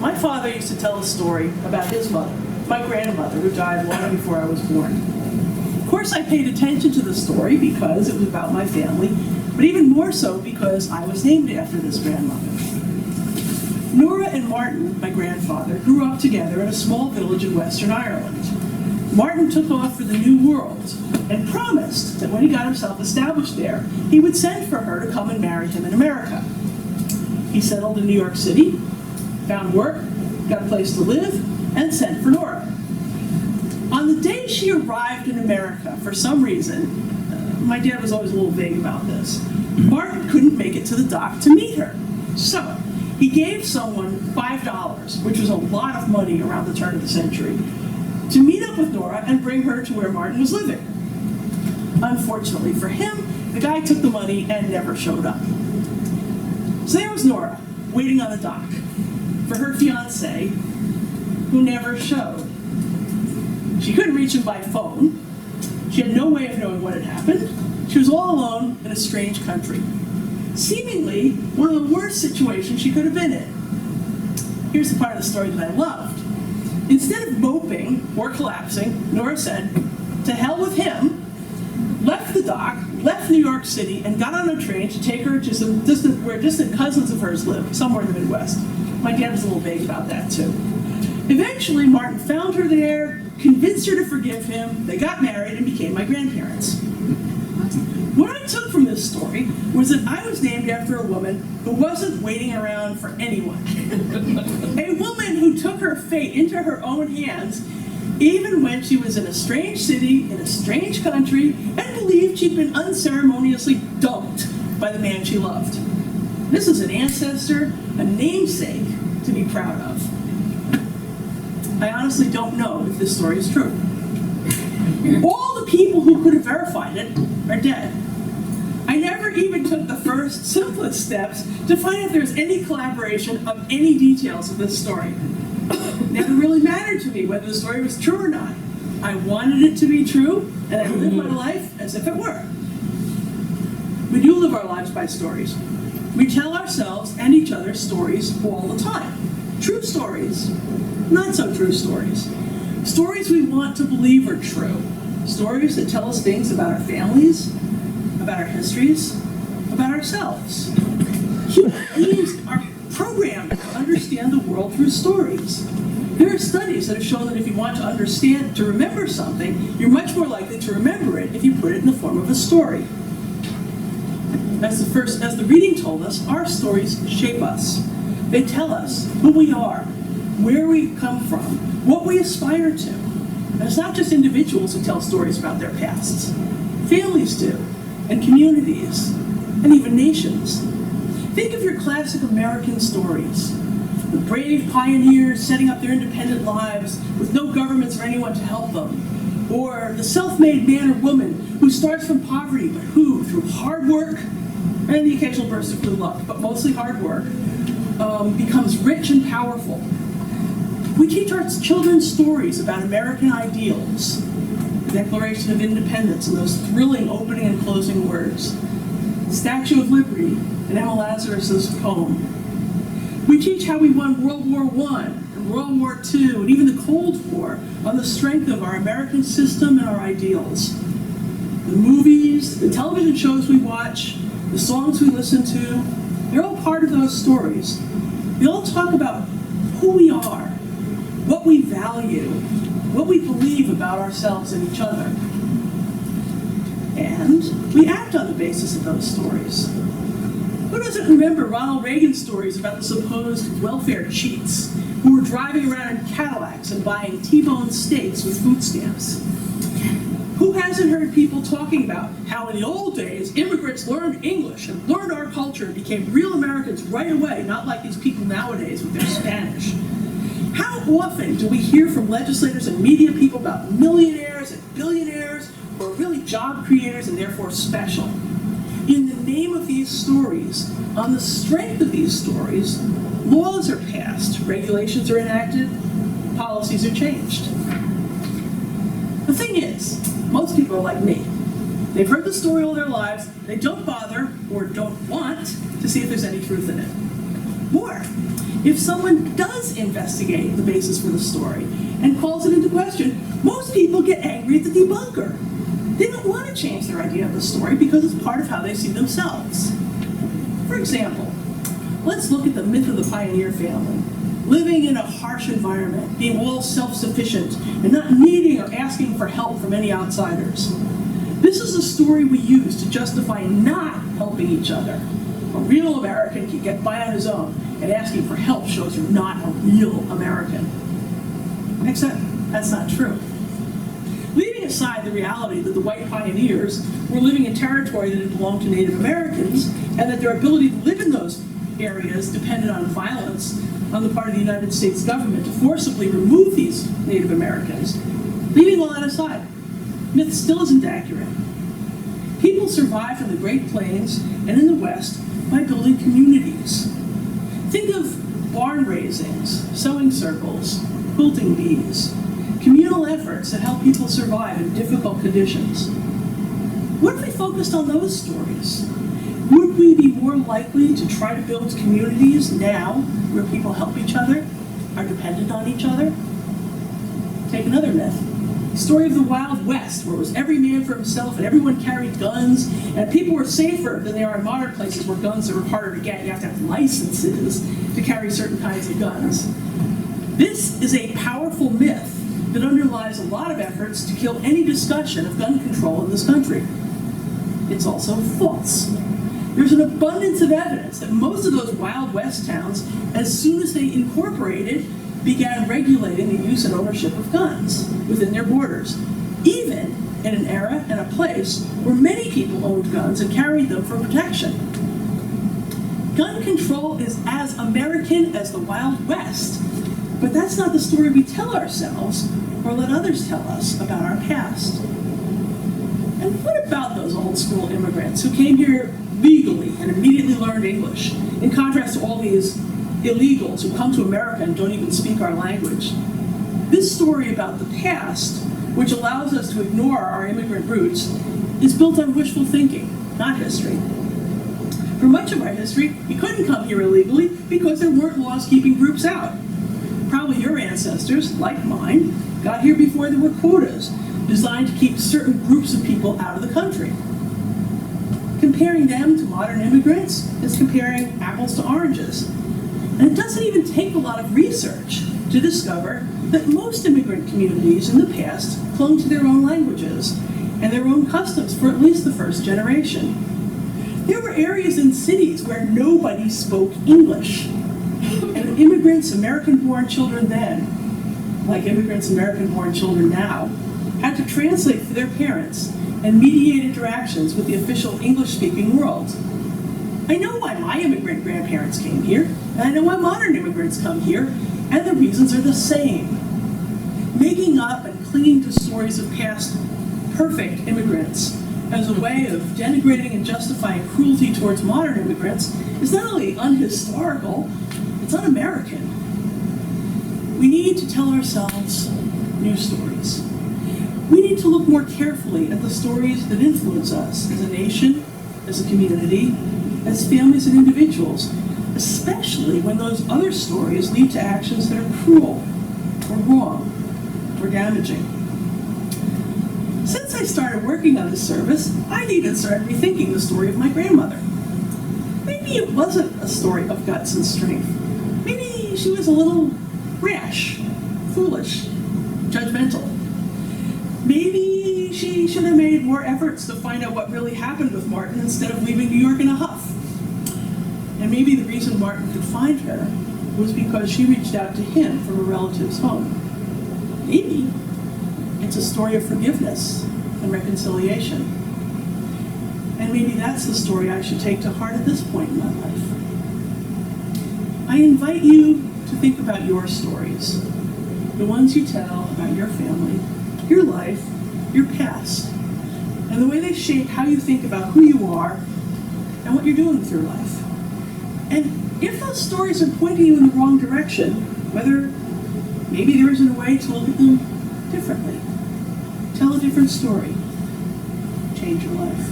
My father used to tell a story about his mother, my grandmother, who died long before I was born. Of course, I paid attention to the story because it was about my family, but even more so because I was named after this grandmother. Nora and Martin, my grandfather, grew up together in a small village in Western Ireland. Martin took off for the New World and promised that when he got himself established there, he would send for her to come and marry him in America. He settled in New York City, found work, got a place to live, and sent for Nora. On the day she arrived in America, for some reason, my dad was always a little vague about this, Martin couldn't make it to the dock to meet her. So he gave someone $5, which was a lot of money around the turn of the century, to meet up with Nora and bring her to where Martin was living. Unfortunately for him, the guy took the money and never showed up. So there was Nora, waiting on the dock for her fiancé, who never showed. She couldn't reach him by phone. She had no way of knowing what had happened. She was all alone in a strange country. Seemingly, one of the worst situations she could have been in. Here's the part of the story that I loved. Instead of moping or collapsing, Nora said, to hell with him, left the dock, left New York City, and got on a train to take her to where distant cousins of hers lived, somewhere in the Midwest. My dad was a little vague about that, too. Eventually, Martin found her there, convinced her to forgive him, they got married, and became my grandparents. What I took from this story was that I was named after a woman who wasn't waiting around for anyone. A woman who took her fate into her own hands, even when she was in a strange city, in a strange country, and believed she'd been unceremoniously dumped by the man she loved. This is an ancestor, a namesake to be proud of. I honestly don't know if this story is true. All the people who could have verified it are dead. I never even took the first, simplest steps to find out if there's any collaboration of any details of this story. It never really mattered to me whether the story was true or not. I wanted it to be true, and I lived my life as if it were. We do live our lives by stories. We tell ourselves and each other stories all the time. True stories, not so true stories. Stories we want to believe are true. Stories that tell us things about our families, about our histories, about ourselves. Human beings are programmed to understand the world through stories. There are studies that have shown that if you want to understand, to remember something, you're much more likely to remember it if you put it in the form of a story. As the reading told us, our stories shape us. They tell us who we are, where we come from, what we aspire to. And it's not just individuals who tell stories about their pasts. Families do, and communities, and even nations. Think of your classic American stories. The brave pioneers setting up their independent lives with no governments or anyone to help them. Or the self-made man or woman who starts from poverty, but who, through hard work, and the occasional burst of good luck, but mostly hard work, becomes rich and powerful. We teach our children stories about American ideals, the Declaration of Independence, and those thrilling opening and closing words, the Statue of Liberty, and Emma Lazarus's poem. We teach how we won World War I, and World War II, and even the Cold War on the strength of our American system and our ideals. The movies, the television shows we watch, the songs we listen to, they're all part of those stories. They all talk about who we are, what we value, what we believe about ourselves and each other. And we act on the basis of those stories. Who doesn't remember Ronald Reagan's stories about the supposed welfare cheats who were driving around in Cadillacs and buying T-bone steaks with food stamps? Who hasn't heard people talking about how in the old days immigrants learned English and learned our culture and became real Americans right away, not like these people nowadays with their Spanish? How often do we hear from legislators and media people about millionaires and billionaires who are really job creators and therefore special? In the name of these stories, on the strength of these stories, laws are passed, regulations are enacted, policies are changed. The thing is, most people are like me. They've heard the story all their lives, they don't bother or don't want to see if there's any truth in it. More, if someone does investigate the basis for the story and calls it into question, most people get angry at the debunker. They don't want to change their idea of the story because it's part of how they see themselves. For example, let's look at the myth of the pioneer family, living in a harsh environment, being all self-sufficient, and not needing or asking for help from any outsiders. This is a story we use to justify not helping each other. A real American can get by on his own, and asking for help shows you're not a real American. Except that's not true. Leaving aside the reality that the white pioneers were living in territory that had belonged to Native Americans, and that their ability to live in those areas depended on violence on the part of the United States government to forcibly remove these Native Americans. Leaving all that aside, myth still isn't accurate. People survived in the Great Plains and in the West by building communities. Think of barn raisings, sewing circles, quilting bees, communal efforts that help people survive in difficult conditions. What if we focused on those stories? Would we be more likely to try to build communities now where people help each other, are dependent on each other? Take another myth. The story of the Wild West, where it was every man for himself and everyone carried guns, and people were safer than they are in modern places where guns are harder to get. You have to have licenses to carry certain kinds of guns. This is a powerful myth that underlies a lot of efforts to kill any discussion of gun control in this country. It's also false. There's an abundance of evidence that most of those Wild West towns, as soon as they incorporated, began regulating the use and ownership of guns within their borders, even in an era and a place where many people owned guns and carried them for protection. Gun control is as American as the Wild West, but that's not the story we tell ourselves or let others tell us about our past. And what about those old school immigrants who came here legally and immediately learned English, in contrast to all these illegals who come to America and don't even speak our language? This story about the past, which allows us to ignore our immigrant roots, is built on wishful thinking, not history. For much of our history, we couldn't come here illegally because there weren't laws keeping groups out. Probably your ancestors, like mine, got here before there were quotas designed to keep certain groups of people out of the country. Comparing them to modern immigrants is comparing apples to oranges. And it doesn't even take a lot of research to discover that most immigrant communities in the past clung to their own languages and their own customs for at least the first generation. There were areas in cities where nobody spoke English. And immigrants, American-born children then, like immigrants, American-born children now, had to translate for their parents and mediate interactions with the official English-speaking world. I know why my immigrant grandparents came here, and I know why modern immigrants come here, and the reasons are the same. Making up and clinging to stories of past perfect immigrants as a way of denigrating and justifying cruelty towards modern immigrants is not only unhistorical, it's un-American. We need to tell ourselves new stories. We need to look more carefully at the stories that influence us as a nation, as a community, as families and individuals, especially when those other stories lead to actions that are cruel, or wrong, or damaging. Since I started working on this service, I've even started rethinking the story of my grandmother. Maybe it wasn't a story of guts and strength. Maybe she was a little rash, foolish, judgmental. Maybe she should have made more efforts to find out what really happened with Martin instead of leaving New York in a huff. And maybe the reason Martin could find her was because she reached out to him from a relative's home. Maybe it's a story of forgiveness and reconciliation. And maybe that's the story I should take to heart at this point in my life. I invite you to think about your stories, the ones you tell about your family, your life, your past, and the way they shape how you think about who you are and what you're doing with your life. And if those stories are pointing you in the wrong direction, whether maybe there isn't a way to look at them differently, tell a different story, change your life.